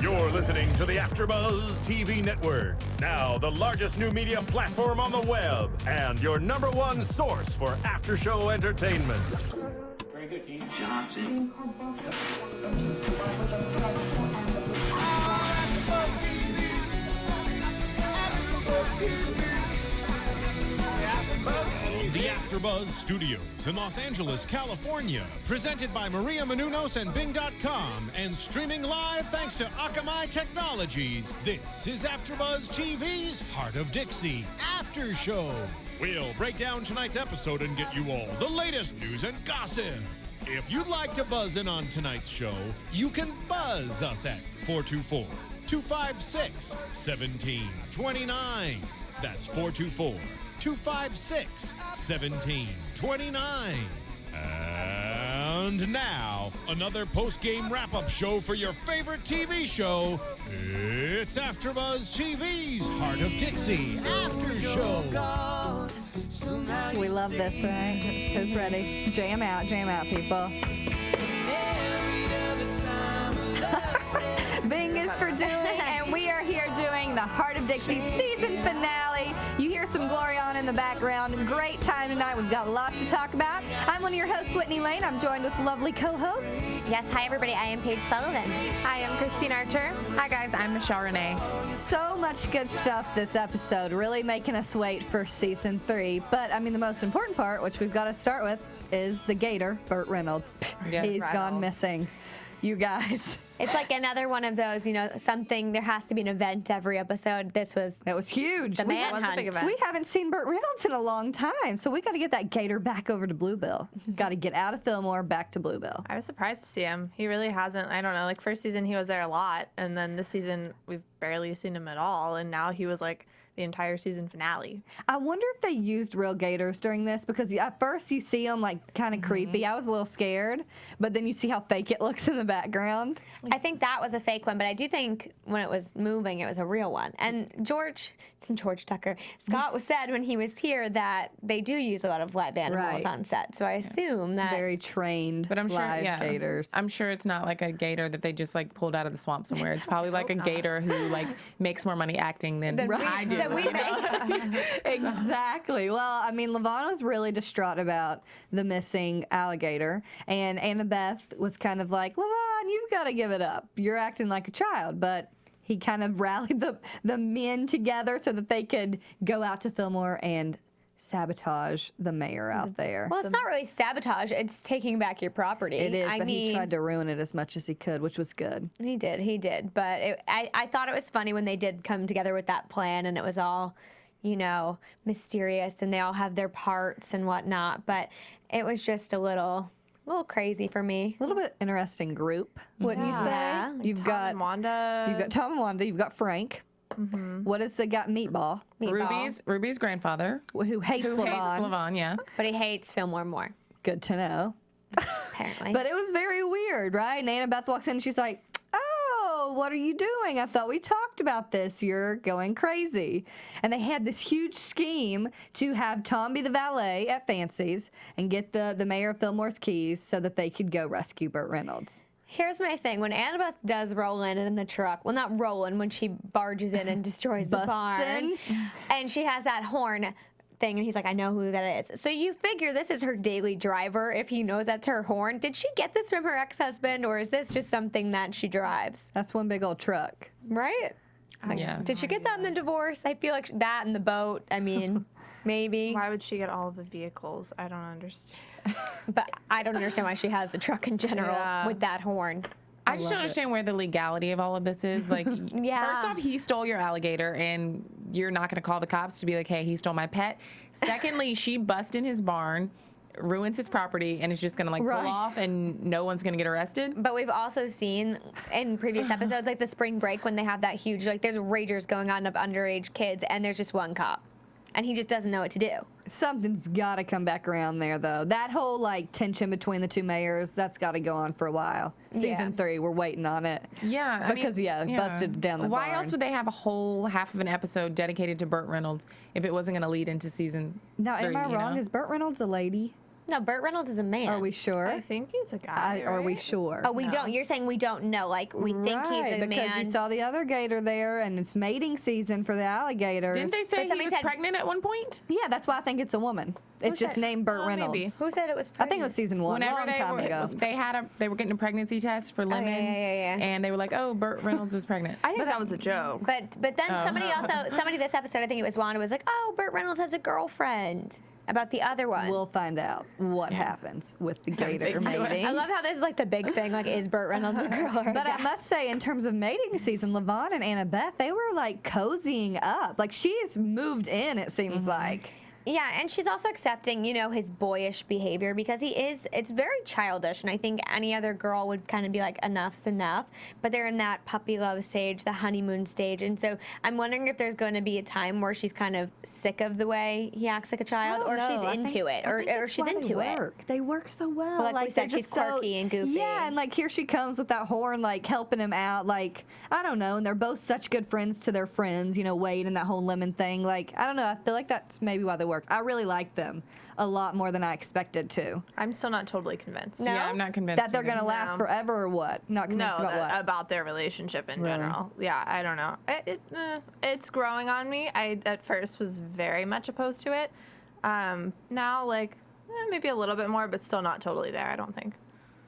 You're listening to the AfterBuzz TV Network, now the largest new media platform on the web, and your #1 source for after-show entertainment. Very good, Keith Johnson. The AfterBuzz Studios in Los Angeles, California, presented by Maria Menounos and Bing.com, and streaming live thanks to Akamai Technologies. This is AfterBuzz TV's Hart of Dixie After Show. We'll break down tonight's episode and get you all the latest news and gossip. If you'd like to buzz in on tonight's show, you can buzz us at 424-256-1729. That's 424-256-1729. And now, another post-game wrap-up show for your favorite TV show. It's AfterBuzz TV's Hart of Dixie After Show. We love this, right? Who's ready? Jam out, people. Bing is for Dooley, and we are here doing the Hart of Dixie season finale. You hear some Gloriana in the background. Great time tonight. We've got lots to talk about. I'm one of your hosts, Whitney Lane. I'm joined with lovely co-hosts. Yes, hi everybody. I am Paige Sullivan. Hi, I'm Christine Archer. Hi guys, I'm Michelle Renee. So much good stuff this episode, really making us wait for season 3. But I mean, the most important part, which we've got to start with, is the Gator, Burt Reynolds. Yes. He's gone missing. You guys. It's like another one of those, something, there has to be an event every episode. It was huge. The manhunt. We haven't seen Burt Reynolds in a long time, so we got to get that Gator back over to Bluebell. Got to get out of Fillmore, back to Bluebell. I was surprised to see him. He really hasn't, I don't know, like first season he was there a lot, and then this season we've barely seen him at all, and now he was like the entire season finale. I wonder if they used real gators during this, because at first you see them like kind of creepy. I was a little scared, but then you see how fake it looks in the background. I think that was a fake one, but I do think when it was moving, it was a real one. And George Tucker, Scott was said when he was here that they do use a lot of live animals on set, so I assume that very trained but I'm sure, live gators. I'm sure it's not like a gator that they just like pulled out of the swamp somewhere. It's probably like a gator who like makes more money acting than I do. That we make. Exactly. Well, I mean, LaVon was really distraught about the missing alligator, and Annabeth was kind of like, LaVon, you've got to give it up. You're acting like a child, but he kind of rallied the men together so that they could go out to Fillmore and sabotage the mayor out there. Well, it's not really sabotage. It's taking back your property. It is, but he tried to ruin it as much as he could, which was good. He did. But I thought it was funny when they did come together with that plan, and it was all, mysterious, and they all have their parts and whatnot. But it was just a little crazy for me. A little bit interesting group, wouldn't you say? Yeah. You've Tom got and Wanda. You've got Tom and Wanda. You've got Frank. What is they got? Meatball. Ruby's grandfather. Who hates LaVon. Yeah. But he hates Fillmore more, Good to know. apparently. But it was very weird, right? And Annabeth walks in and she's like, oh, what are you doing? I thought we talked about this. You're going crazy. And they had this huge scheme to have Tom be the valet at Fancy's and get the mayor of Fillmore's keys so that they could go rescue Burt Reynolds. Here's my thing. When Annabeth does roll in the truck, well, not rolling, when she barges in and destroys the barn, and she has that horn thing, and he's like, I know who that is. So you figure this is her daily driver if he knows that's her horn. Did she get this from her ex-husband, or is this just something that she drives? That's one big old truck. Right? Yeah. Did she get that in the divorce? I feel like that and the boat. I mean, maybe. Why would she get all of the vehicles? I don't understand. But I don't understand why she has the truck in general with that horn. I just don't understand where the legality of all of this is. Like, first off, he stole your alligator, and you're not going to call the cops to be like, hey, he stole my pet. Secondly, she busts in his barn, ruins his property, and is just going to pull off, and no one's going to get arrested. But we've also seen in previous episodes, like the spring break, when they have that huge, there's ragers going on of underage kids, and there's just one cop. And he just doesn't know what to do. Something's got to come back around there, though. That whole, tension between the two mayors, that's got to go on for a while. Season 3, we're waiting on it. Yeah. Busted down the barn. Why else would they have a whole half of an episode dedicated to Burt Reynolds if it wasn't going to lead into season 3? Now, am I wrong? Is Burt Reynolds a lady? No, Burt Reynolds is a man. Are we sure? I think he's a guy. Are we right? sure? Oh, we don't. You're saying we don't know. Like, we think he's a man. Because you saw the other gator there, and it's mating season for the alligators. Didn't they say he somebody was said- pregnant at one point? Yeah, that's why I think it's a woman. It's just said- named Burt Reynolds. maybe. Who said it was I think it was season 1, Whenever long time ago. they were getting a pregnancy test for Lemon, yeah. and they were like, "Oh, Burt Reynolds is pregnant." I think that was a joke. But then somebody this episode, I think it was Wanda, was like, oh, Burt Reynolds has a girlfriend. About the other one. We'll find out what happens with the gator mating. I love how this is like the big thing. Like, is Burt Reynolds a girl or a But guy? I must say, in terms of mating season, LaVon and Annabeth, they were like cozying up. Like she's moved in, it seems like. Yeah, and she's also accepting, his boyish behavior because it's very childish. And I think any other girl would kind of be like, enough's enough. But they're in that puppy love stage, the honeymoon stage. And so I'm wondering if there's going to be a time where she's kind of sick of the way he acts like a child, or she's into it, or she's into it. They work so well. But like we said, they're she's just so- quirky and goofy. Yeah, and like here she comes with that horn, like helping him out. Like, I don't know. And they're both such good friends to their friends, Wade and that whole Lemon thing. Like, I don't know. I feel like that's maybe why they work. I really like them a lot more than I expected to. I'm still not totally convinced. No? Yeah, I'm not convinced That they're either. going to last forever or what? Not convinced No, about what? about their relationship in Really? general. Yeah, I don't know. It's growing on me. I at first was very much opposed to it. Now, maybe a little bit more, but still not totally there. I don't think.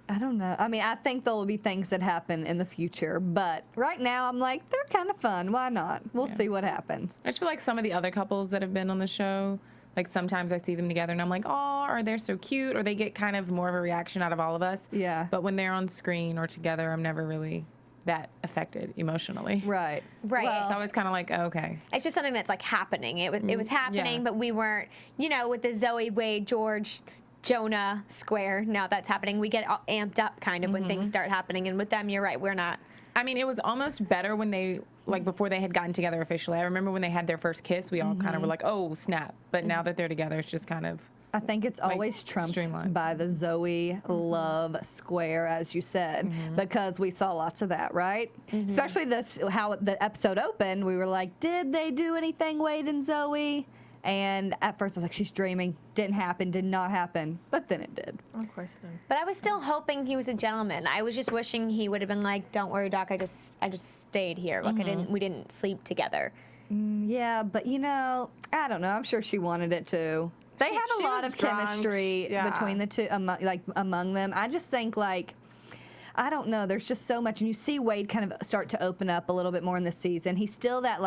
I don't know. I mean, I think there will be things that happen in the future, but right now I'm like, they're kind of fun. Why not? We'll see what happens. I just feel like some of the other couples that have been on the show, like sometimes I see them together and I'm like, oh, or they're so cute, or they get kind of more of a reaction out of all of us. Yeah. But when they're on screen or together, I'm never really that affected emotionally. Right. Right. It's always kind of like, oh, okay. It's just something that's like happening. It was happening, yeah. but we weren't, with the Zoe, Wade, George, Jonah square. Now that's happening. We get all amped up kind of when things start happening. And with them, you're right. We're not. I mean, it was almost better when they, before they had gotten together officially. I remember when they had their first kiss, we all kind of were like, oh, snap. But now that they're together, it's just kind of. I think it's always trumped streamlined. by the Zoe love square, as you said, because we saw lots of that, right? Especially how the episode opened. We were like, did they do anything, Wade and Zoe? And at first I was like, she's dreaming. Didn't happen, did not happen. But then it did. Of course it did. But I was still hoping he was a gentleman. I was just wishing he would have been like, don't worry, Doc. I just stayed here. Like we didn't sleep together. Yeah, but I don't know. I'm sure she wanted it too. They had a she lot was of drunk, chemistry yeah. between the two, among them. I just think I don't know. There's just so much, and you see Wade kind of start to open up a little bit more in this season. He's still that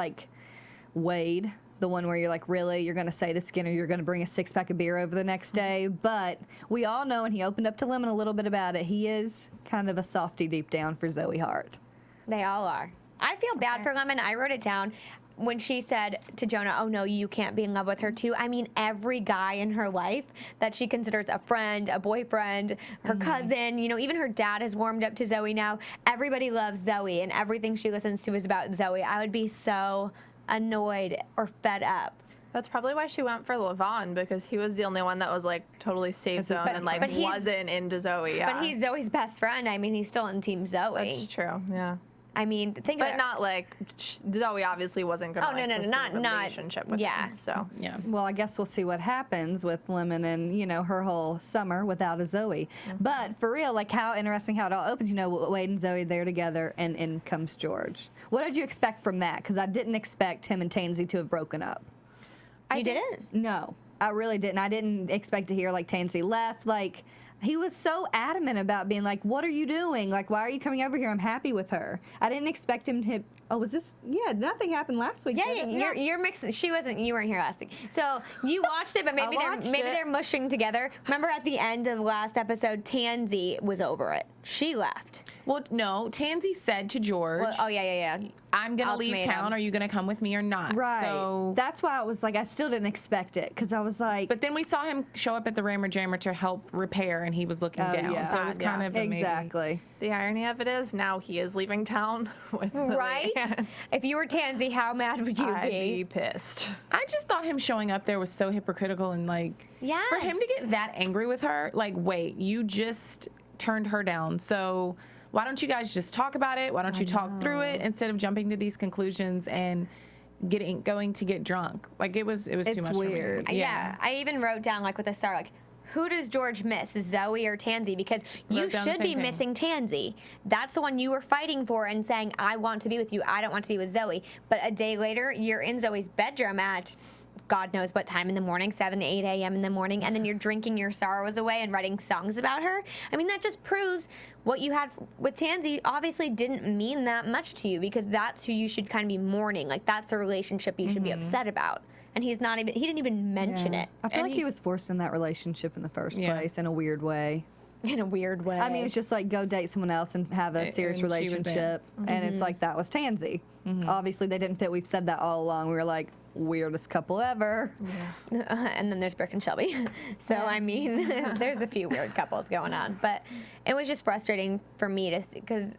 Wade, the one where you're like, really, you're going to say this again, or you're going to bring a 6-pack of beer over the next day. But we all know, and he opened up to Lemon a little bit about it, he is kind of a softie deep down for Zoe Hart. They all are. I feel bad for Lemon. I wrote it down when she said to Jonah, oh no, you can't be in love with her too. I mean, every guy in her life that she considers a friend, a boyfriend, her cousin, even her dad has warmed up to Zoe now. Everybody loves Zoe, and everything she listens to is about Zoe. I would be so annoyed or fed up. That's probably why she went for LaVon, because he was the only one that was totally safe It's his zone best and friend. But he's- wasn't into Zoe. Yeah. But he's Zoe's best friend. I mean, he's still in Team Zoe. That's true. Yeah. I mean, think But about not Zoe obviously wasn't going to Oh, no, pursue not- a not- relationship with yeah. him. So Yeah. Well, I guess we'll see what happens with Lemon and, her whole summer without a Zoe. But for real, how interesting how it all opens. Wade and Zoe, they're together, and in comes George. What did you expect from that? Because I didn't expect him and Tansy to have broken up. you didn't. No, I really didn't. I didn't expect to hear, Tansy left. He was so adamant about being like, what are you doing? Why are you coming over here? I'm happy with her. I didn't expect him to. Oh, was this? Yeah, nothing happened last week. Yeah, did it? you're mixing. She wasn't. You weren't here last week, so you watched it. But maybe watched it. they're mushing together. Remember at the end of last episode, Tansy was over it. She left. Well, no, Tansy said to George, Well, oh yeah. I'm going to leave Ultimatum. town. Are you going to come with me or not? Right. So, That's why I was like, I still didn't expect it because I was like, but then we saw him show up at the Rammer Jammer to help repair, and he was looking Oh, down. yeah. So it was kind of a maybe. exactly. the irony of it is now he is leaving town with Right? If you were Tansy, how mad would you I'd be? be pissed. I just thought him showing up there was so hypocritical and for him to Yes. get that angry with her, wait, you just turned her down. So why don't you guys just talk about it? Why don't you talk through it instead of jumping to these conclusions and going to get drunk? It was too It's much weird. for me. Yeah. I even wrote down with a star who does George miss, Zoe or Tansy? Because you Wrote down the should same be thing. missing Tansy. That's the one you were fighting for and saying, I want to be with you. I don't want to be with Zoe. But a day later, you're in Zoe's bedroom at God knows what time in the morning, 7 to 8 a.m. in the morning, and then you're drinking your sorrows away and writing songs about her. I mean, that just proves what you had with Tansy obviously didn't mean that much to you, because that's who you should kind of be mourning. Like, that's the relationship you should be upset about. And he didn't even mention it. I feel like he was forced in that relationship in the first place in a weird way. In a weird way. I mean, it's just like, go date someone else and have a serious And she was there. relationship. And it's like, that was Tansy. Obviously, they didn't fit. We've said that all along. We were like, weirdest couple ever. And then there's Brooke and Shelby. So, I mean, there's a few weird couples going on. But it was just frustrating for me to see, because,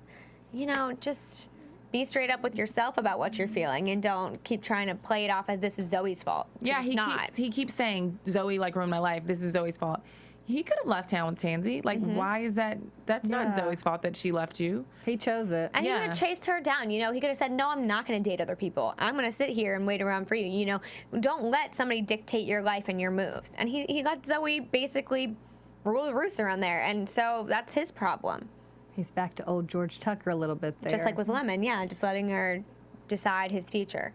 just be straight up with yourself about what you're feeling and don't keep trying to play it off as this is Zoe's fault. Yeah, It's he keeps saying Zoe like ruined my life. This is Zoe's fault. He could have left town with Tansy. Like, why is that? That's not Zoe's fault that she left you. He chose it. And he would have chased her down. He could have said, no, I'm not going to date other people. I'm going to sit here and wait around for you. Don't let somebody dictate your life and your moves. And he let Zoe basically rule the roost around there. And so that's his problem. He's back to old George Tucker a little bit there. Just like with Lemon, just letting her decide his future.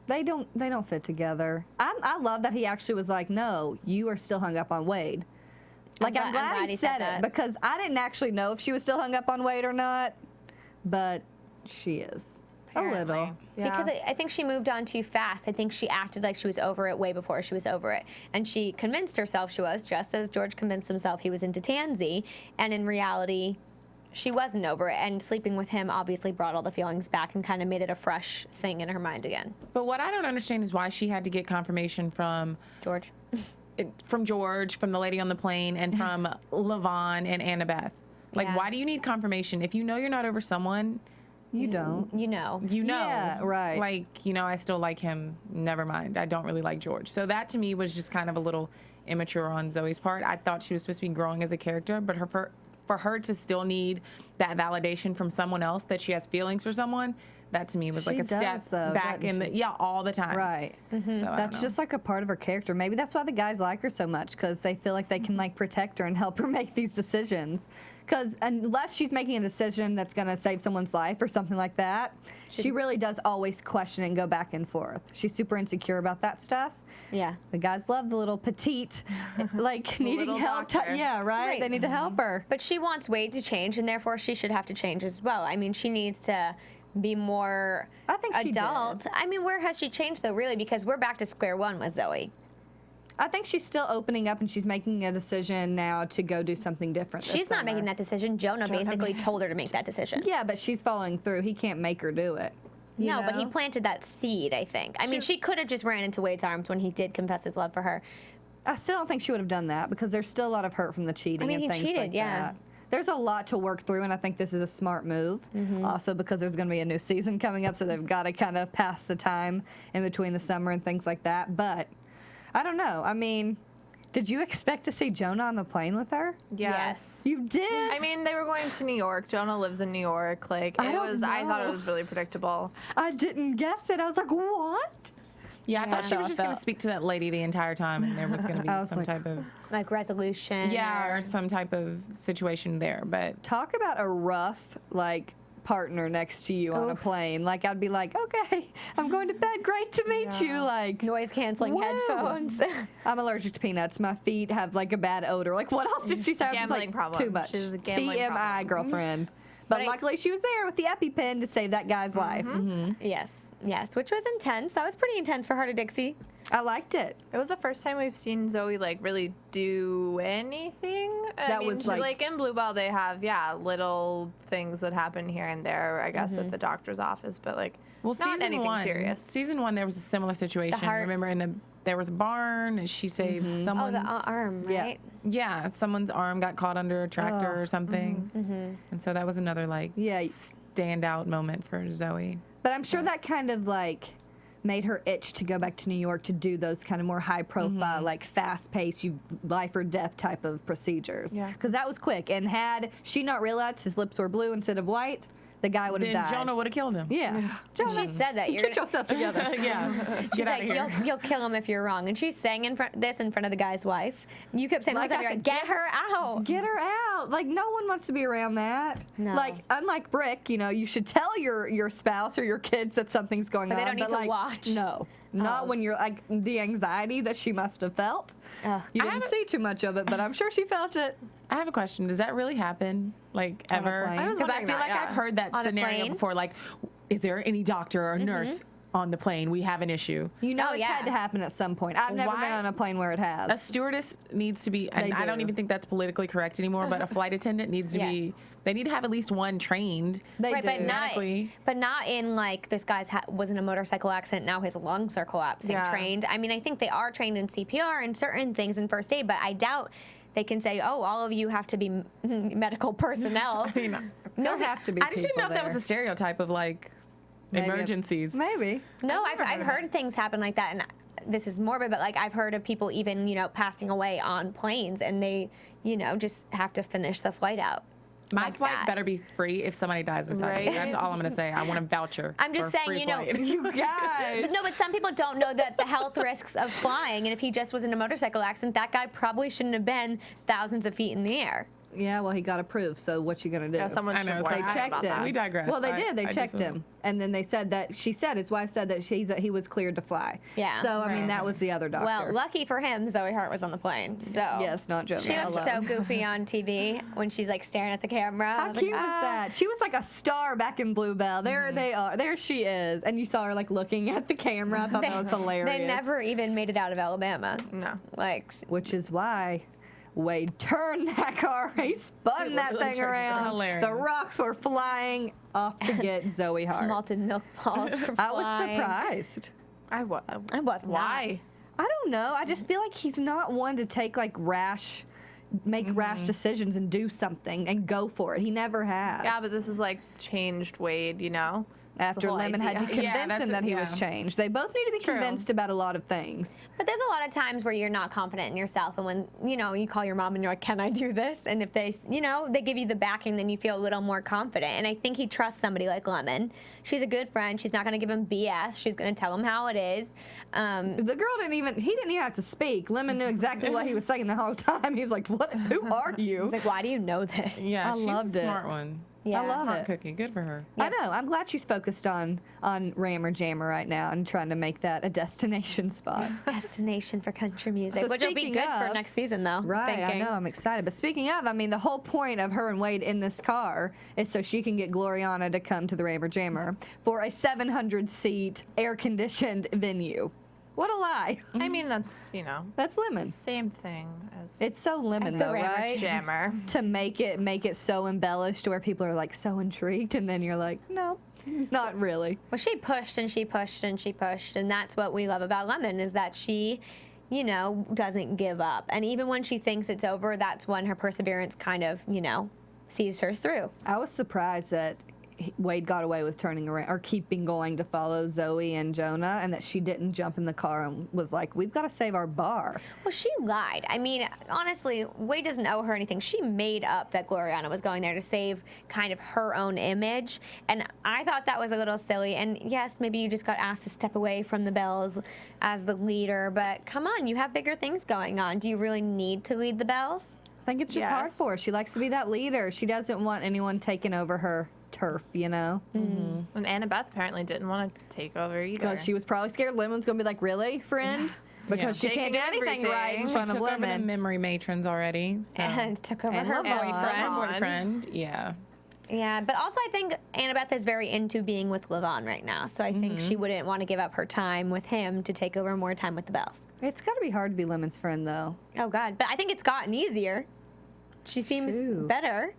They don't fit together. I love that he actually was like, no, you are still hung up on Wade. Like, I'm glad he said it, because I didn't actually know if she was still hung up on Wade or not, but she is. Apparently. A little. Yeah. Because I think she moved on too fast. I think she acted like she was over it way before she was over it. And she convinced herself she was, just as George convinced himself he was into Tansy. And in reality, she wasn't over it. And sleeping with him obviously brought all the feelings back and kind of made it a fresh thing in her mind again. But what I don't understand is why she had to get confirmation from George. George, from the lady on the plane, and from LaVon and Annabeth. Like, Yeah. why do you need confirmation? If you know you're not over someone, You don't. You know. Yeah, right. Like, I still like him. Never mind. I don't really like George. So that to me was just kind of a little immature on Zoe's part. I thought she was supposed to be growing as a character, but for her to still need that validation from someone else that she has feelings for someone, that to me was like She a step does, though, back doesn't in she? all the time. Right. So I don't That's know. just like a part of her character. Maybe that's why the guys like her so much, because they feel like they can like protect her and help her make these decisions. Because unless she's making a decision that's going to save someone's life or something like that, she really does always question and go back and forth. She's super insecure about that stuff. Yeah. The guys love the little petite, like needing little help. doctor. Yeah, right? Right. They need to help her. But she wants Wade to change, and therefore she should have to change as well. I mean, she needs to be more I think she adult. did. I mean, where has she changed, though, really? Because we're back to square one with Zoe. I think she's still opening up, and she's making a decision now to go do something different. She's not making that decision. Jonah basically told her to make that decision. Yeah, but she's following through. He can't make her do it. you No, but he know? planted that seed, I think. I mean, she could have just ran into Wade's arms when he did confess his love for her. I still don't think she would have done that, because there's still a lot of hurt from the cheating I mean, and he things cheated, like yeah. that. There's a lot to work through, and I think this is a smart move. Also, because there's going to be a new season coming up, so they've got to kind of pass the time in between the summer and things like that. But I don't know. I mean, did you expect to see Jonah on the plane with her? Yes. You did? I mean, they were going to New York. Jonah lives in New York. Like, I thought it know. was really predictable. I didn't guess it. I was like, what? Yeah, I thought she was I just going to thought- speak to that lady the entire time, and there was going to I be was some like, type of Like resolution. or some type of situation there. But Talk about a rough, like, partner next to you on a plane. Like, I'd be like, okay, I'm going to bed. Great to meet you. Like, Noise canceling whoa. headphones. I'm allergic to peanuts. My feet have like a bad odor. Like, what else did she say? I was just Gambling like, problem. too much. She has a gambling TMI, problem. girlfriend. But But I- luckily, she was there with the EpiPen to save that guy's life. Yes, which was intense. That was pretty intense for Hart of Dixie. I liked it. It was the first time we've seen Zoe like really do anything. That I mean, was, she, like- in Bluebell they have little things that happen here and there. I guess at the doctor's office, but like not season anything one, serious. Season one, there was a similar situation. heart- Remember, there was a barn, and she saved Oh, someone. the arm, Yeah. right? Yeah, someone's arm got caught under a tractor or something, and so that was another Yeah. standout moment for Zoe. But I'm sure that kind of like made her itch to go back to New York to do those kind of more high profile, like fast paced, life or death type of procedures. Yeah. Because that was quick. And had she not realized his lips were blue instead of white, the guy would have Then died. Jonah would have killed him. Yeah. Jonah, She said that. get yourself together. Yeah. She's Get out like, of here. you'll kill him if you're wrong. And she's saying in front of the guy's wife. You kept saying, Like like I said, get her out. Get her out. Like, no one wants to be around that. No. Like, unlike Brick, you should tell your spouse or your kids that something's going But on. they don't need to like, watch. No. Not Oh. when you're, like, the anxiety that she must have felt. Ugh. You didn't see too much of it, but I'm sure she felt it. I have a question. Does that really happen? Like, On a ever? plane? I was Because I wondering feel that, like yeah. I've heard that On a scenario plane? before. Like, is there any doctor or nurse on the plane? We have an issue. You know Oh, it's yeah. had to happen at some point. I've never Why- been on a plane where it has. A stewardess needs to be, and They I don't do. even think that's politically correct anymore, but a flight attendant needs to Yes. be, they need to have at least one trained. They Right, do. Medically. but not in like this guy's was in a motorcycle accident. Now his lungs are collapsing. Yeah. Trained. I mean, I think they are trained in CPR and certain things in first aid, but I doubt they can say, "Oh, all of you have to be medical personnel." I mean, There have to be I just didn't know people if that was there. a stereotype of like Maybe. emergencies. Maybe. No, I've heard things happen like that, and this is morbid, but like I've heard of people even passing away on planes, and they just have to finish the flight out. My like flight that. better be free if somebody dies beside me. Right. That's all I'm going to say. I want a voucher. I'm just for a saying, free you know, flight. You guys. No, but some people don't know that the health risks of flying, and if he just was in a motorcycle accident, that guy probably shouldn't have been thousands of feet in the air. Yeah, well, he got approved, so what you going to do? Yeah, someone I should know, warn so They him checked about him. that. We digress. Well, they did. They I checked just- him, and then they said that his wife said that he was cleared to fly. Yeah. So I mean, Right. that was the other doctor. Well, lucky for him, Zoe Hart was on the plane. So Yes, not Jonah. She looks alone. so goofy on TV when she's like staring at the camera. I How was cute like, was "Ah." that? She was like a star back in Bluebell. There they are. There she is. And you saw her like looking at the camera. I thought that was hilarious. They never even made it out of Alabama. No. Like, Which is why Wade turned that car. He spun that literally thing turned it around. hilarious. The rocks were flying off to get Zoe Hart. malted milk balls. were I was flying. surprised. I was. Why? Why? I don't know. I just feel like he's not one to take like rash decisions and do something and go for it. He never has. Yeah, but this is like changed Wade, you know? That's the After whole Lemon had to idea. Yeah, convince that's him that he was yeah. changed. They both need to be True. convinced about a lot of things. But there's a lot of times where you're not confident in yourself, and when you call your mom and you're like, "Can I do this?" And if they give you the backing, then you feel a little more confident. And I think he trusts somebody like Lemon. She's a good friend. She's not going to give him BS. She's going to tell him how it is. The girl didn't even have to speak. Lemon knew exactly what he was saying the whole time. He was like, "What? Who are you?" He's like, "Why do you know this?" Yeah, I she's loved a it. smart one. Yeah. I love Smart it. cookie. Good for her. I know. I'm glad she's focused on Rammer Jammer right now and trying to make that a destination spot. Destination for country music, So which will be speaking good for of- next season, though. Right, I thinking. know. I'm excited. But speaking of, I mean, the whole point of her and Wade in this car is so she can get Gloriana to come to the Rammer Jammer for a 700-seat air-conditioned venue. What a lie. I mean, that's, That's Lemon. same thing as It's so Lemon, the though, Rammer right? Jammer. To make it so embellished to where people are like so intrigued, and then you're like, no, not really. Well, she pushed and she pushed and she pushed, and that's what we love about Lemon is that she, doesn't give up. And even when she thinks it's over, that's when her perseverance kind of, sees her through. I was surprised that Wade got away with turning around or keeping going to follow Zoe and Jonah, and that she didn't jump in the car and was like, we've got to save our bar. Well, she lied. I mean, honestly, Wade doesn't owe her anything. She made up that Gloriana was going there to save kind of her own image. And I thought that was a little silly. And yes, maybe you just got asked to step away from the Bells as the leader, but come on, you have bigger things going on. Do you really need to lead the Bells? I think it's just hard Yes. for her. She likes to be that leader. She doesn't want anyone taking over her turf, And Annabeth apparently didn't want to take over either. Because she was probably scared Lemon's going to be like, really, friend? Because she can't do Taking anything right in everything. front Took of over the Lemon. memory matrons already. So. And took over And her LaVon. boyfriend. LaVon. boyfriend. Yeah. Yeah, but also I think Annabeth is very into being with LaVon right now. So I think she wouldn't want to give up her time with him to take over more time with the Bells. It's got to be hard to be Lemon's friend, though. Oh, God. But I think it's gotten easier. She seems True. better.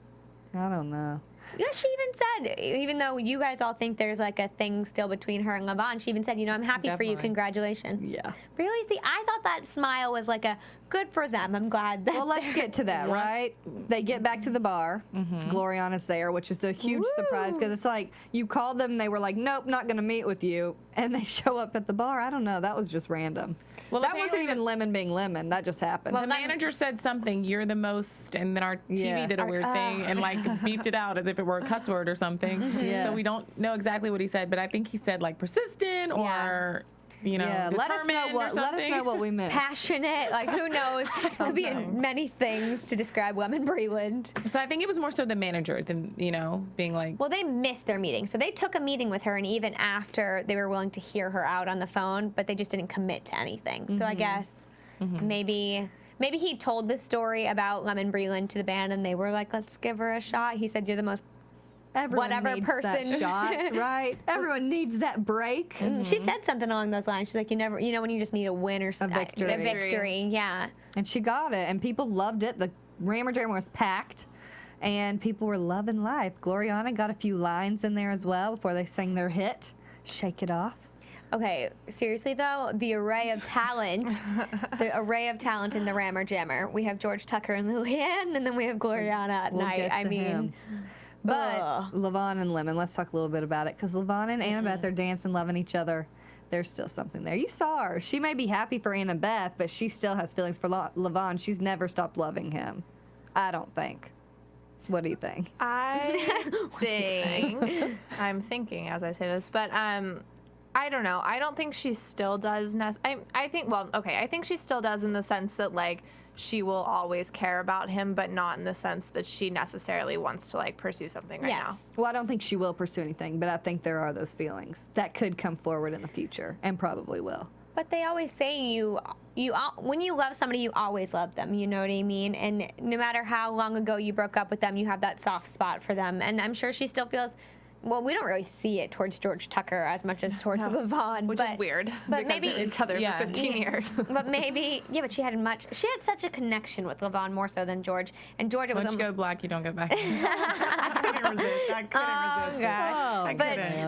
I don't know. Yeah, she even said, even though you guys all think there's like a thing still between her and LaVon, she even said, I'm happy for you. Definitely. Congratulations. Yeah. Really? See, I thought that smile was like a good for them. I'm glad. That Well, let's get to that, right? They get back to the bar. Gloriana's there, which is the huge surprise because it's like you called them, they were like, nope, not going to meet with you. And they show up at the bar. I don't know. That was just random. Well, that wasn't apparently even Lemon being Lemon. That just happened. Well, The manager said something, you're the most, and then our TV Yeah. did a weird thing and like beeped it out as if if it were a cuss word or something. Yeah. So we don't know exactly what he said, but I think he said like persistent or determined let us know what we missed. Passionate, like who knows? Could be many things to describe Lemon Breland. So I think it was more so the manager than being like. Well, they missed their meeting, so they took a meeting with her, and even after they were willing to hear her out on the phone, but they just didn't commit to anything. So I guess maybe he told the story about Lemon Breland to the band, and they were like, "Let's give her a shot." He said, "You're the most." Everyone Whatever needs person. that shot, right? Everyone needs that break. She said something along those lines. She's like, when you just need a win or something. victory. A victory, yeah. And she got it, and people loved it. The Rammer Jam was packed, and people were loving life. Gloriana got a few lines in there as well before they sang their hit, Shake It Off. Okay, seriously though, the array of talent in the Rammer Jammer. We have George Tucker and Lillian, and then we have Gloriana at We'll night. get to him. But LaVon and Lemon, let's talk a little bit about it, because LaVon and Annabeth, they're dancing, loving each other. There's still something there. You saw her. She may be happy for Annabeth, but she still has feelings for LaVon. She's never stopped loving him. I don't think. What do you think? I'm thinking as I say this, but I don't know. I don't think she still does. I think she still does in the sense that like she will always care about him, but not in the sense that she necessarily wants to like pursue something right now. Well, I don't think she will pursue anything, but I think there are those feelings that could come forward in the future, and probably will. But they always say when you love somebody, you always love them. You know what I mean? And no matter how long ago you broke up with them, you have that soft spot for them. And I'm sure she still feels. Well, we don't really see it towards George Tucker as much as towards LaVon, which is weird. But maybe they've been together for 15 years. But maybe, but she had such a connection with LaVon more so than George. And George, it was Once you go black, you don't go back. I couldn't resist.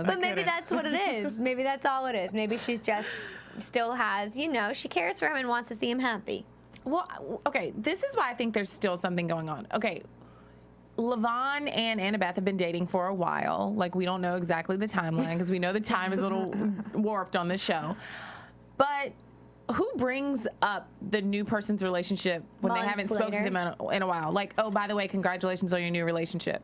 But maybe that's what it is. Maybe that's all it is. Maybe she's just still has, she cares for him and wants to see him happy. Well, okay, this is why I think there's still something going on. Okay. LaVon and Annabeth have been dating for a while. Like, we don't know exactly the timeline because we know the time is a little warped on this show. But who brings up the new person's relationship when they haven't spoken to them in a while? Like, oh, by the way, congratulations on your new relationship.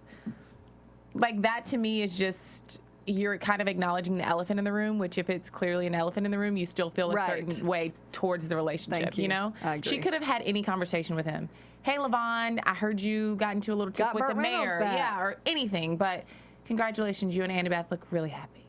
Like, that to me is just, you're kind of acknowledging the elephant in the room, which if it's clearly an elephant in the room, you still feel a certain way towards the relationship, Thank you. I agree. She could have had any conversation with him. Hey, LaVon, I heard you got into a little tiff with the mayor. Yeah, or anything. But congratulations, you and Annabeth look really happy.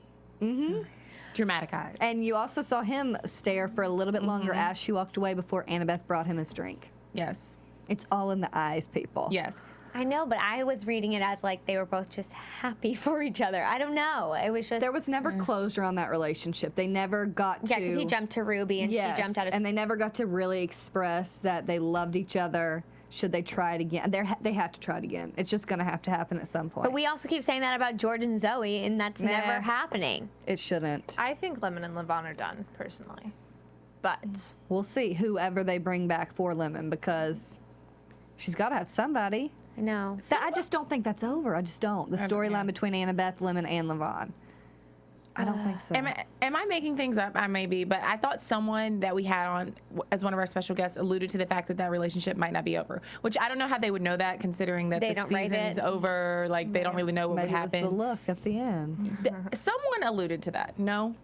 Dramatic eyes. And you also saw him stare for a little bit longer as she walked away before Annabeth brought him his drink. Yes. It's all in the eyes, people. Yes. I know, but I was reading it as like they were both just happy for each other. I don't know. It was just there was never closure on that relationship. They never got to. Yeah, because he jumped to Ruby and she jumped out of. And they never got to really express that they loved each other. Should they try it again? They have to try it again. It's just going to have to happen at some point. But we also keep saying that about George and Zoe, and that's never happening. It shouldn't. I think Lemon and LaVon are done, personally. But we'll see whoever they bring back for Lemon, because she's got to have somebody. I know. I just don't think that's over. I just don't. The storyline between Annabeth, Lemon, and LaVon. I don't think so. Am I making things up? I may be, but I thought someone that we had on as one of our special guests alluded to the fact that relationship might not be over, which I don't know how they would know that, considering that the season's over. Like, they don't really know what would happen. It was the look at the end. Someone alluded to that. No?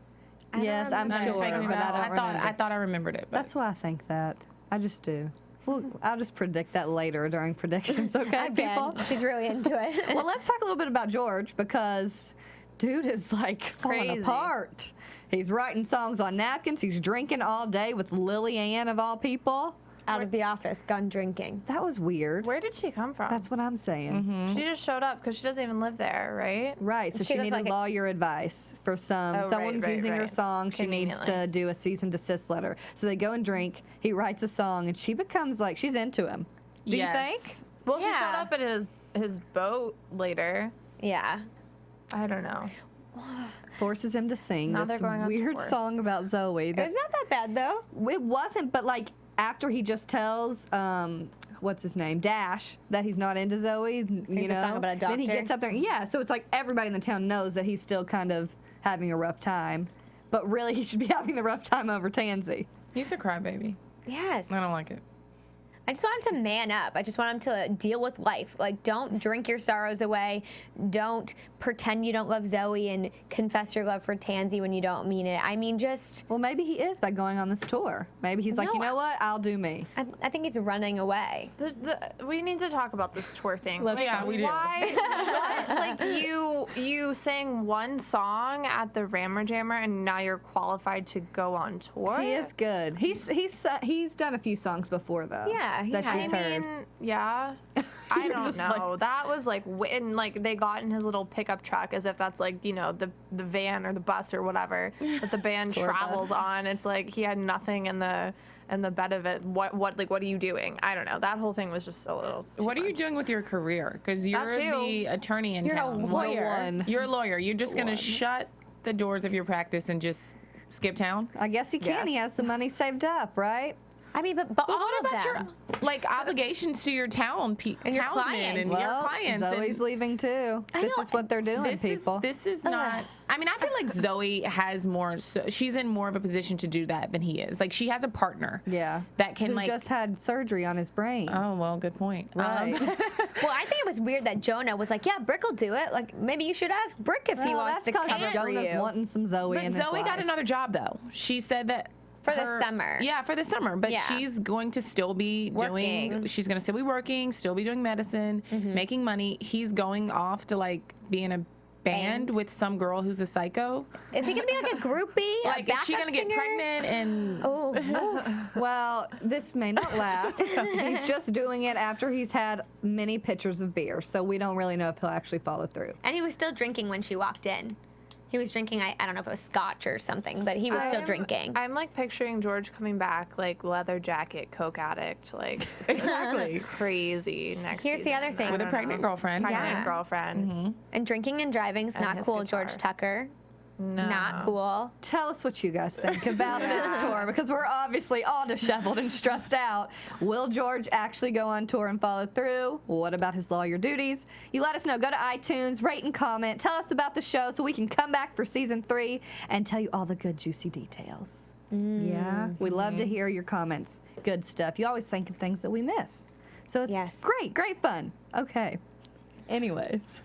Yes, I'm sure, but I don't remember. I thought I remembered it. But. That's why I think that. I just do. Well, I'll just predict that later during predictions, okay, people? She's really into it. Well, let's talk a little bit about George, because dude is like falling apart. He's writing songs on napkins. He's drinking all day with Lillian, of all people. Out of the office, gun drinking. That was weird. Where did she come from? That's what I'm saying. She just showed up because she doesn't even live there, right? Right. So she needed lawyer advice for someone's using her song. She needs to do a cease and desist letter. So they go and drink. He writes a song, and she becomes like, she's into him. Do you think? Well, she showed up at his boat later. Yeah. I don't know. Forces him to sing this weird song about Zoe. It's not that bad, though. It wasn't, but like after he just tells what's his name, Dash, that he's not into Zoe, Sings a song about a doctor. Then he gets up there. Yeah, so it's like everybody in the town knows that he's still kind of having a rough time, but really he should be having the rough time over Tansy. He's a crybaby. Yes. I don't like it. I just want him to man up. I just want him to deal with life. Like, don't drink your sorrows away. Don't pretend you don't love Zoe and confess your love for Tansy when you don't mean it. I mean, just... Well, maybe he is by going on this tour. Maybe he's like, No, you know what? I'll do me. I think he's running away. We need to talk about this tour thing. Yeah, we do. Why? Like you sang one song at the Rammer Jammer, and now you're qualified to go on tour. He is good. He's done a few songs before though. Yeah, he that has. she's I heard. mean, yeah. I don't just know. like- That was like, and like they got in his little pickup truck as if that's like, you know, the van or the bus or whatever that the band Tour travels bus. on. It's like he had nothing in the bed of it. What are you doing? I don't know. That whole thing was just a little. What are you doing with your career? Because you're too. the attorney in You're a town. lawyer. One. You're a lawyer. You're just going to shut the doors of your practice and just skip town? I guess he can. Yes. He has the money saved up, right? I mean, but But all what of about them. your obligations to your town And your townsmen clients. and Well, your clients? Zoe's and leaving too. I This know. is what they're doing, people. This is not. I mean, I feel like Zoe has more. She's in more of a position to do that than he is. Like she has a partner. yeah. That can Who like. just had surgery on his brain. Oh well, good point. Right. Well, I think it was weird that Jonah was like, "Yeah, Brick will do it." Like, maybe you should ask Brick if he Well, wants that's to cover because for Jonah's you wanting some Zoe But in his Zoe got life. another job though. She said that. For the summer. Yeah, for the summer. But Yeah. she's going to still be Working. she's going to still be working, still be doing medicine, making money. He's going off to like be in a band with some girl who's a psycho. Is he gonna be like a groupie? Like, a is she backup going to get singer? pregnant? And Oh, Well, this may not last. He's just doing it after he's had many pitchers of beer, so we don't really know if he'll actually follow through. and he was still drinking when she walked in. He was drinking, I don't know if it was scotch or something, but he was still drinking. I'm like picturing George coming back, like leather jacket, coke addict, like exactly. crazy next Here's the season. other thing. I With a don't pregnant know. girlfriend. Pregnant Yeah. girlfriend. And drinking and driving's And not his cool, guitar. George Tucker. No. Not cool. Tell us what you guys think about this tour, because we're obviously all disheveled and stressed out. Will George actually go on tour and follow through? What about his lawyer duties? You let us know. Go to iTunes, rate and comment. Tell us about the show so we can come back for season 3 and tell you all the good, juicy details. Yeah, we love to hear your comments. Good stuff. You always think of things that we miss. So it's Yes. great fun. Okay. Anyways.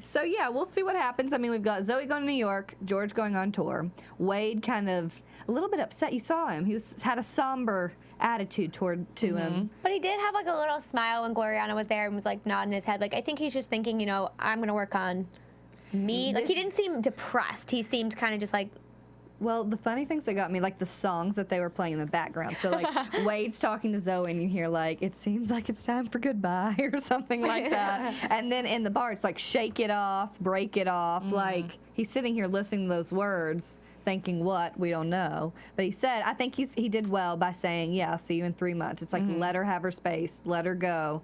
So yeah, we'll see what happens. I mean, we've got Zoe going to New York, George going on tour, Wade kind of a little bit upset. You saw him. He had a somber attitude to him. But he did have like a little smile when Gloriana was there and was like nodding his head. Like, I think he's just thinking, you know, I'm gonna work on me. Like, he didn't seem depressed. He seemed kind of just like, Well, the funny things that got me, like the songs that they were playing in the background. So like Wade's talking to Zoe and you hear like, it seems like it's time for goodbye or something like that. And then in the bar, it's like, shake it off, break it off. Like he's sitting here listening to those words thinking what, we don't know. But he said, I think he did well by saying, yeah, I'll see you in 3 months. It's like, let her have her space, let her go.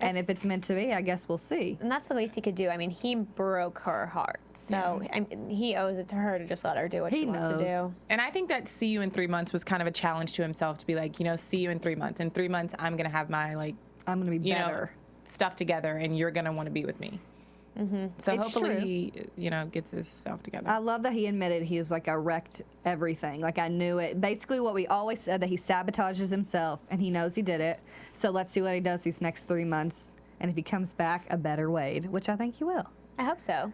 And if it's meant to be, I guess we'll see. and that's the least he could do. I mean, he broke her heart. So I mean, he owes it to her to just let her do what He she wants to knows. do. And I think that see you in 3 months was kind of a challenge to himself to be like, you know, see you in 3 months. In 3 months, I'm going to have my like, I'm going to be you know, better. stuff together and you're going to want to be with me. So It's hopefully true. he, you know, gets his stuff together. I love that he admitted he was like, I wrecked everything. Like, I knew it. Basically, what we always said, that he sabotages himself, and he knows he did it. So let's see what he does these next 3 months. And if he comes back, a better Wade, which I think he will. I hope so.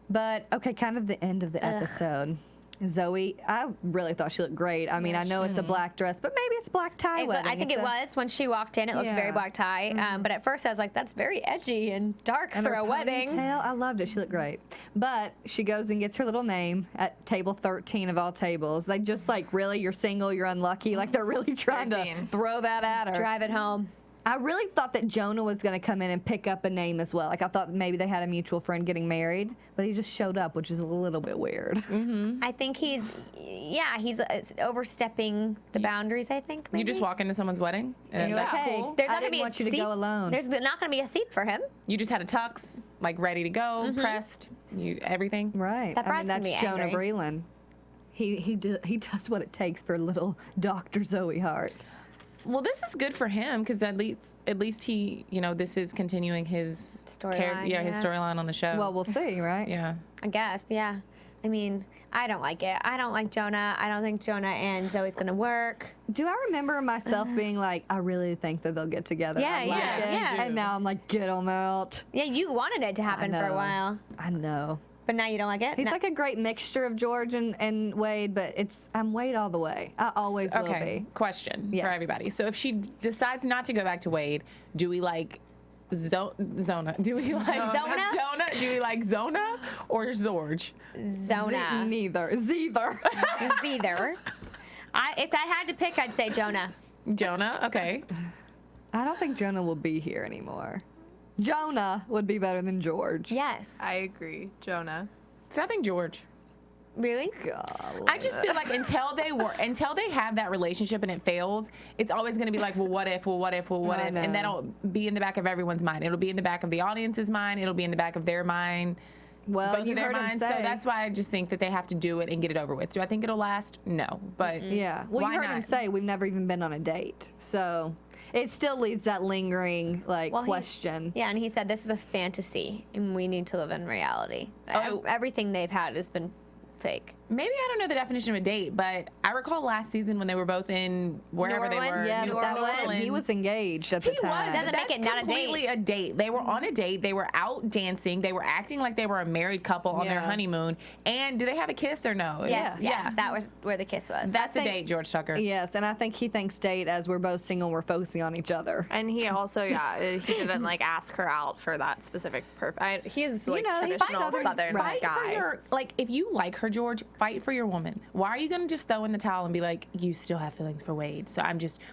But, okay, kind of the end of the episode. Zoe, I really thought she looked great. I mean, I know it's a black dress, but maybe it's black tie wedding. I think It's it was when she walked in. It looked very Yeah. black tie. But at first, I was like, "That's very edgy and dark And for her a wedding." ponytail, I loved it. She looked great. But she goes and gets her little name at table 13 of all tables. They just like, really, you're single, you're unlucky. Like, they're really trying to 13. throw that at her. Drive it home. I really thought that Jonah was going to come in and pick up a name as well. Like, I thought maybe they had a mutual friend getting married, but he just showed up, which is a little bit weird. I think he's overstepping the boundaries. I think You maybe. just walk into someone's wedding and you're like, that's hey, cool. There's I not gonna didn't be want a you to seat. go alone. There's not going to be a seat for him. You just had a tux, like ready to go, pressed, everything. Right. That I mean, bride's gonna that's be Jonah angry. Breland. He does what it takes for little Dr. Zoe Hart. Well, this is good for him because at least he, you know, this is continuing his Storyline, his yeah. storyline on the show. Well, we'll see, right? yeah. I guess. Yeah. I mean, I don't like it. I don't like Jonah. I don't think Jonah and Zoe's gonna work. Do I remember myself being like, I really think that they'll get together? Yeah, I like yeah, it. yeah. And now I'm like, get them out. Yeah, you wanted it to happen for a know. while, I know. but now you don't like it. He's No. like a great mixture of George and Wade, but I'm Wade all the way. I always will be. Question Yes. for everybody. So if she decides not to go back to Wade, do we like Zona? Do we like Zona? Jonah? Do we like Zona or Zorge? Zona. Neither. Zeither. Either. If I had to pick, I'd say Jonah. Jonah, okay. I don't think Jonah will be here anymore. Jonah would be better than George. Yes. I agree, Jonah. So I think George. Really? I just feel like until they have that relationship and it fails, it's always going to be like, well, what if, I know. and that'll be in the back of everyone's mind. It'll be in the back of the audience's mind. It'll be in the back of their mind. Well, both you of their heard him minds. say. So that's why I just think that they have to do it and get it over with. Do I think it'll last? No, but Yeah. Well, why you heard not? him say we've never even been on a date. So it still leaves that lingering question. Yeah, and he said this is a fantasy, and we need to live in reality. Oh. Everything they've had has been fake. Maybe I don't know the definition of a date, but I recall last season when they were both in wherever they Orleans? were. Yeah, New but that Orleans. was, he was engaged at the He time. was. Doesn't That's make it not a date. completely a date. They were on a date. They were out dancing. They were acting like they were a married couple on their Yeah. honeymoon. And do they have a kiss or no? Yes, Yeah. yes, that was where the kiss was. That's a think- date, George Tucker. Yes, and I think he thinks date as we're both single, we're focusing on each other. And he also, he didn't like ask her out for that specific purpose. He's like know, he's traditional Southern- Southern right. Fight for guy. your, like, if you like her, George, fight for your woman. Why are you going to just throw in the towel and be like, you still have feelings for Wade, so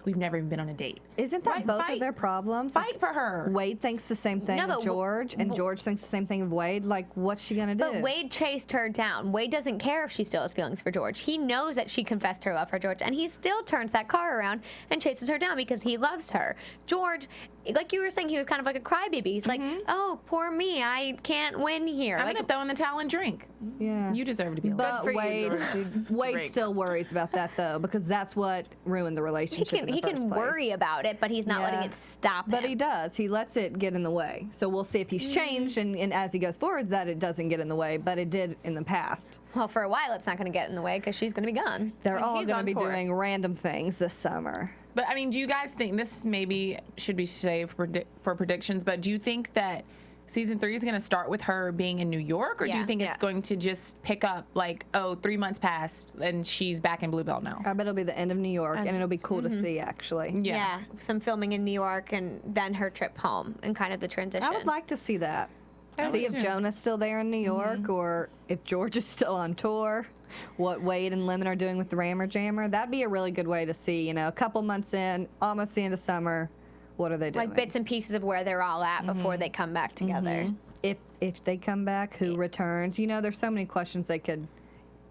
we've never even been on a date? Isn't that Right, both fight. of their problems? Fight for her. Wade thinks the same thing No, of but George, and George thinks the same thing of Wade. Like, what's she gonna do? But Wade chased her down. Wade doesn't care if she still has feelings for George. He knows that she confessed her love for George, and he still turns that car around and chases her down because he loves her. George, like you were saying, he was kind of like a crybaby. He's like, oh, poor me, I can't win here. I'm Like, going to throw in the towel and drink. yeah. You deserve to be alone. But for you, Wade, George. Wade Drink. still worries about that though, because that's what ruined the he relationship. can in the first place. worry about it, but he's not letting Yeah. it stop But him. he does. He lets it get in the way. So we'll see if he's changed, and as he goes forward, that it doesn't get in the way. But it did in the past. Well, for a while, it's not going to get in the way because she's going to be gone. They're And all he's going to on be tour. doing random things this summer. But I mean, do you guys think this maybe should be saved for predictions? But do you think that season 3 is going to start with her being in New York, or do you Yeah. think it's Yes. going to just pick up like 3 months passed and she's back in Bluebell now? I bet it'll be the end of New York, and it'll be cool to see, actually. Yeah. Some filming in New York and then her trip home and kind of the transition. I would like to see that. I See would if too. Jonah's still there in New York, or if George is still on tour. What Wade and Lemon are doing with the Rammer Jammer. That'd be a really good way to see, a couple months in, almost the end of summer, what are they doing? like bits and pieces of where they're all at before they come back together. If they come back, who returns? There's so many questions they could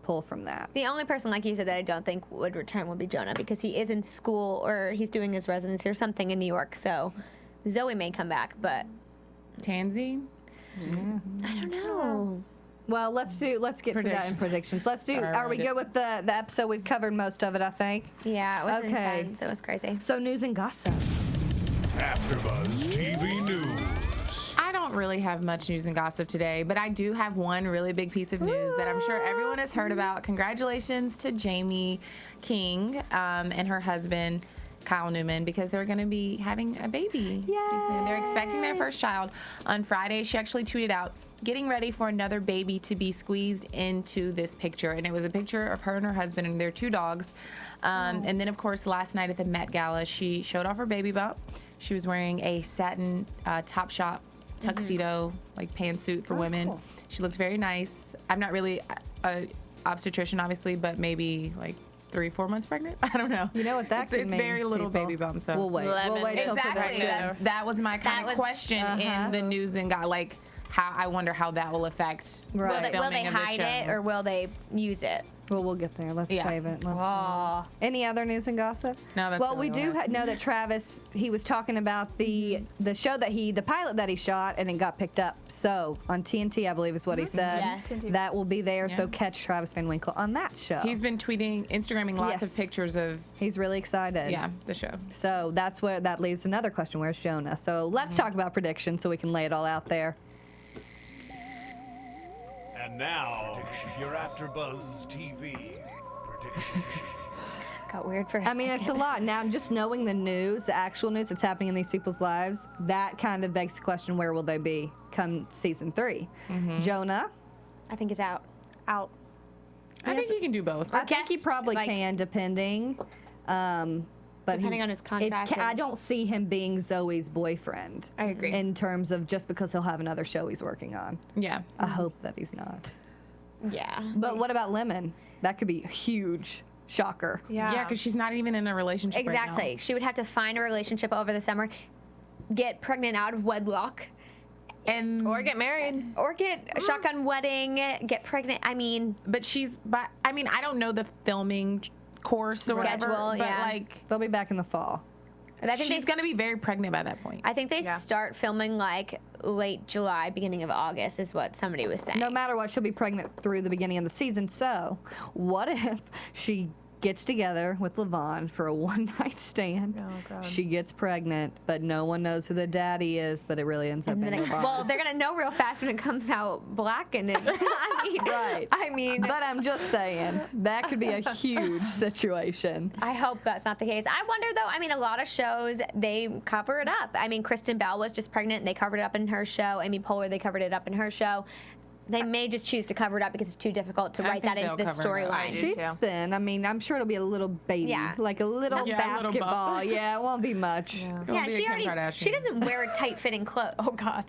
pull from that. The only person, like you said, that I don't think would return would be Jonah because he is in school or he's doing his residency or something in New York. So Zoe may come back, but Tansy? I don't know. Well, let's get to that in Predictions. predictions. Let's do. Sorry, Are we I did- good with the episode? We've covered most of it, I think. Yeah, it was Okay. intense. It was crazy. So news and gossip. AfterBuzz TV News. I don't really have much news and gossip today, but I do have one really big piece of news that I'm sure everyone has heard about. Congratulations to Jamie King and her husband, Kyle Newman, because they're going to be having a baby pretty soon. They're expecting their first child. On Friday, she actually tweeted out, getting ready for another baby to be squeezed into this picture. And it was a picture of her and her husband and their 2 dogs. And then, of course, last night at the Met Gala, she showed off her baby bump. She was wearing a satin Topshop tuxedo, like pantsuit for women. cool. She looked very nice. I'm not really a obstetrician, obviously, but maybe like 3-4 months pregnant. I don't know. You know what that it's, could it's mean, very little people. baby bump. So We'll wait. Lemon. We'll wait till exactly. production. That was my kind That of was- question in the news and got like how I wonder how that will affect Right. Will they, will filming they of the hide it show. or will they use it? Well, we'll get there. Let's Yeah. save it. Let's Oh. Any other news and gossip? No, that's well, really we all I do have. know that Travis, he was talking about the show that the pilot that he shot, and it got picked up. So on TNT, I believe is what he said. Yes. That will be there. So Yeah. catch Travis Van Winkle on that show. He's been tweeting, Instagramming lots Yes. of pictures of He's really excited. the show. So that's where that leaves another question. Where's Jonah? So let's talk about predictions so we can lay it all out there. And And now, your AfterBuzz TV predictions. Got weird for a I mean, second. it's a lot. Now, just knowing the news, the actual news that's happening in these people's lives, that kind of begs the question, where will they be come season 3? Jonah, I think he's out. Out. I think he can do both. I think he guess, probably like- can, depending. But Depending on his contract I and- don't see him being Zoe's boyfriend. I agree. In terms of just because he'll have another show he's working on. Yeah. I hope that he's not. Yeah. But what about Lemon? That could be a huge shocker. Yeah, because she's not even in a relationship right now. Exactly. She would have to find a relationship over the summer, get pregnant out of wedlock, And Or get married. or get a shotgun wedding, get pregnant. I mean, but I mean, I don't know the filming course or Schedule, whatever, but yeah. like They'll be back in the fall. I think she's gonna be very pregnant by that point. I think they Yeah. start filming like late July, beginning of August, is what somebody was saying. No matter what, she'll be pregnant through the beginning of the season. So, what if she gets together with LaVon for a one-night stand? Oh, God. She gets pregnant, but no one knows who the daddy is, but it really ends up And being then LaVon. well, they're gonna know real fast when it comes out black and it's. I mean, Right. I mean, But I'm just saying, that could be a huge situation. I hope that's not the case. I wonder though. I mean, a lot of shows they cover it up. I mean, Kristen Bell was just pregnant and they covered it up in her show. Amy Poehler, they covered it up in her show. They may just choose to cover it up because it's too difficult to I write think that into the they'll cover it up. storyline. do She's too. thin. I mean, I'm sure it'll be a little baby. Yeah. Like a little Yeah, a little basketball. bump. Yeah, it won't be much. It won't Yeah, be a she Kim already. Kardashian. She doesn't wear tight-fitting clothes. Oh God,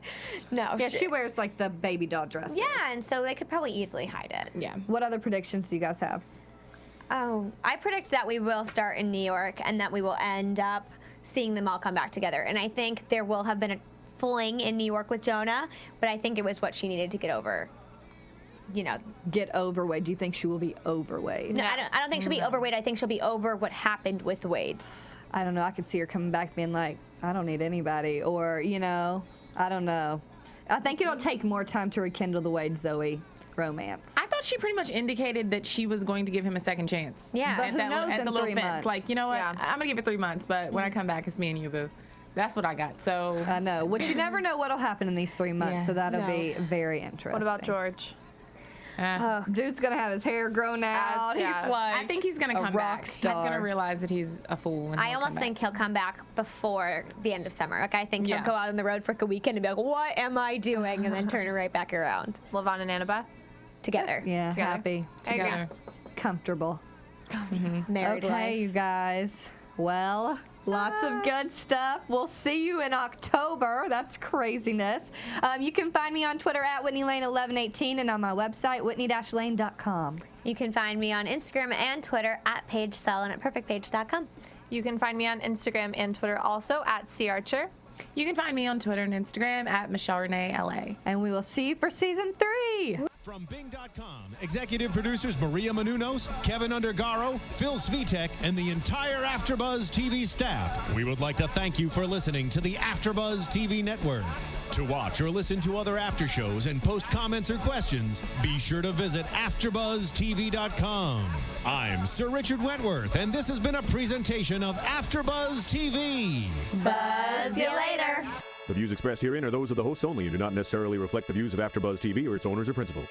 no. Yeah, she wears like the baby doll dresses. Yeah, and so they could probably easily hide it. Yeah. What other predictions do you guys have? Oh, I predict that we will start in New York and that we will end up seeing them all come back together. And I think there will have been a fling in New York with Jonah, but I think it was what she needed to get over. You know, Get overweight. Do you think she will be overweight? no, I don't think she'll be overweight. I think she'll be over what happened with Wade. I don't know. I could see her coming back being like, I don't need anybody. Or, I don't know. I think it'll take more time to rekindle the Wade Zoe romance. I thought she pretty much indicated that she was going to give him a second chance. Yeah. But At who that, knows at in the little 3 fence. months? Like, you know what? Yeah. I'm gonna give it 3 months, but when I come back, it's me and you, boo. That's what I got. So I know. Which you never know what'll happen in these 3 months. Yeah. So that'll No. be very interesting. What about George? Dude's going to have his hair grown out. yeah. He's like, I think he's gonna a come rock back. star. He's gonna realize that he's a fool. And I he'll almost come think back. he'll come back before the end of summer. Like I think he'll Yeah. go out on the road for like a weekend and be like, "What am I doing?" and then turn it right back around LaVon and Annabeth? together. yeah, Together. happy, I agree. Together. comfortable. Married Okay, you life. guys. Well, lots of good stuff. We'll see you in October. That's craziness. You can find me on Twitter at WhitneyLane1118 and on my website, whitney-lane.com. You can find me on Instagram and Twitter at Paige Sullivan at perfectpage.com. You can find me on Instagram and Twitter also at CArcher. You can find me on Twitter and Instagram at Michelle Renee LA. And we will see you for season 3. From Bing.com, executive producers Maria Menounos, Kevin Undergaro, Phil Svitek, and the entire AfterBuzz TV staff, we would like to thank you for listening to the AfterBuzz TV network. To watch or listen to other after shows and post comments or questions, be sure to visit AfterBuzzTV.com. I'm Sir Richard Wentworth, and this has been a presentation of AfterBuzz TV. Buzz you later. The views expressed herein are those of the hosts only and do not necessarily reflect the views of AfterBuzz TV or its owners or principals.